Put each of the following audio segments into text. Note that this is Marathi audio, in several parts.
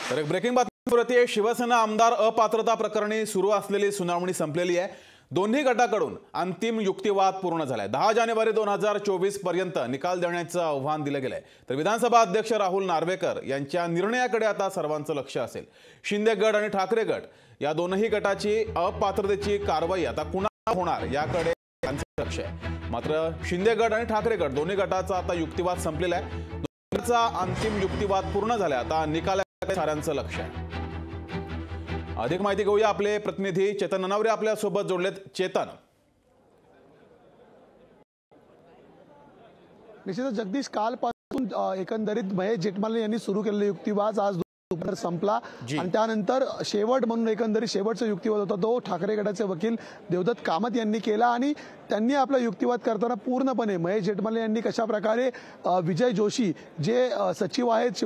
तर एक ब्रेकिंग बातमी होती। शिवसेना आमदार अपात्रता प्रकरणी सुरू असलेली सुनावणी संपलेली आहे। दोन्ही गटाकडून अंतिम युक्तिवाद पूर्ण झालाय। 10 जानेवारी 2024 पर्यंत निकाल देण्याचं आव्हान दिलं गेलंय। तर विधानसभा अध्यक्ष राहुल नार्वेकर यांच्या निर्णयाकडे आता सर्वांचं लक्ष असेल। शिंदे गट आणि ठाकरे गट या दोनही गटाची अपात्रतेची कारवाई आता कुणाला होणार याकडे त्यांचं लक्ष आहे। मात्र शिंदे गट आणि ठाकरे गट दोन्ही गटाचा आता युक्तिवाद संपलेला आहे। दोन्हीचा अंतिम युक्तिवाद पूर्ण झालाय। आता निकालाकडे साऱ्यांचं लक्ष आहे। अधिक माहिती घेऊया, आपले प्रतिनिधी चेतन ननावरे आपल्या सोबत जोडलेत। चेतन, निश्चितच जगदीश, कालपासून एकंदरीत महेश जेठमलानी यांनी सुरू केलेला युक्तिवाद आज दुपार संपला आणि त्यानंतर शेवट म्हणून एकंदरीत शेवटचा युक्तिवाद होता तो ठाकरे गटाचे वकील देवदत्त कामत यांनी केला आणि त्यांनी आपला युक्तिवाद करताना पूर्णपणे महेश जेठमलानी यांनी कशा प्रकारे विजय जोशी जे सचिव आहेत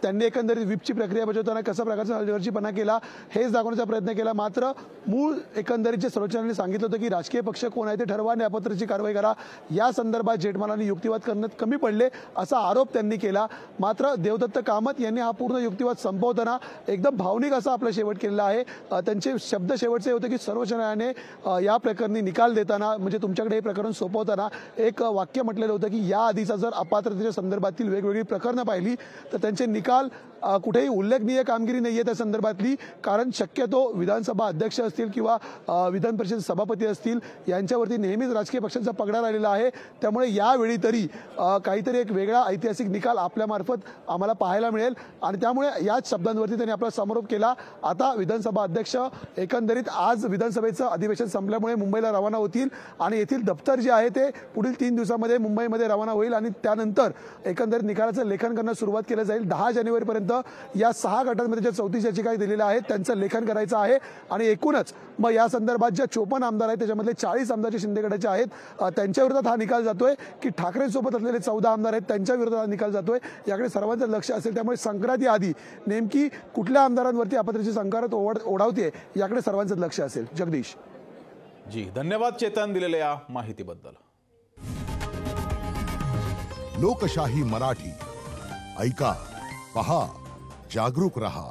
त्यांनी एकंदरीत विपची प्रक्रिया बजावताना कशा प्रकारचा हलगर्जीपणा केला हेच दाखवण्याचा प्रयत्न केला। मात्र मूळ एकंदरीत जे सर्वोच्च न्यायालयाने सांगितलं होतं की राजकीय पक्ष कोण आहे ते ठरवा आणि अपात्रतेची कारवाई करा, या संदर्भात जेठमलानी युक्तिवाद करण्यात कमी पडले असा आरोप त्यांनी केला। मात्र देवदत्त कामत यांनी हा पूर्ण युक्तिवाद संपवताना एकदम भावनिक असा आपला शेवट केलेला आहे। त्यांचे शब्द शेवटचे होते की सर्वोच्च न्यायालयाने या प्रकरणी निकाल देताना म्हणजे तुमच्याकडे हे प्रकरण सोपवताना एक वाक्य म्हटलेलं होतं की या आधीचा जर अपात्रतेच्या संदर्भातील वेगवेगळी प्रकरणं पाहिली तर त्यांचे निकाल कुठेही उल्लेखनीय कामगिरी नाहीये त्या संदर्भातली, कारण शक्यतो विधानसभा अध्यक्ष असतील किंवा विधान परिषद सभापती असतील यांच्यावरती नेहमीच राजकीय पक्षांचा पगडा राहिलेला आहे। त्यामुळे यावेळी तरी काहीतरी एक वेगळा ऐतिहासिक निकाल आपल्यामार्फत आम्हाला पाहायला मिळेल आणि त्यामुळे याच शब्दांवरती त्यांनी आपला समारोप केला। आता विधानसभा अध्यक्ष एकंदरीत आज विधानसभेचं अधिवेशन संपल्यामुळे मुंबईला रवाना होतील आणि येथील दप्तर जे आहे ते पुढील 3 दिवसांमध्ये मुंबईमध्ये रवाना होईल आणि त्यानंतर एकंदरीत निकालाचं लेखन करण्यास सुरुवात केली जाईल। 10 जानेवारीपर्यंत या 6 गटांमध्ये ज्या 34 याचिका दिलेल्या आहेत त्यांचं लेखन करायचं आहे आणि एकूणच मग या संदर्भात ज्या 54 आमदार आहेत त्याच्यामधले 40 आमदार शिंदे गटाचे आहेत त्यांच्या विरोधात हा निकाल जातोय की ठाकरे सोबत असलेले 14 आमदार आहेत त्यांच्या विरोधात हा निकाल जातोय, याकडे सर्वांचं लक्ष असेल। त्यामुळे संक्रांती आधी नेमकी कुठल्या आमदारांवरती अपात्रतेची संकारत ओढावते याकडे सर्वांचं लक्ष असेल। जगदीश जी, धन्यवाद चेतन दिलेल्या या माहितीबद्दल। लोकशाही मराठी ऐका, पहा, जागरूक रहा।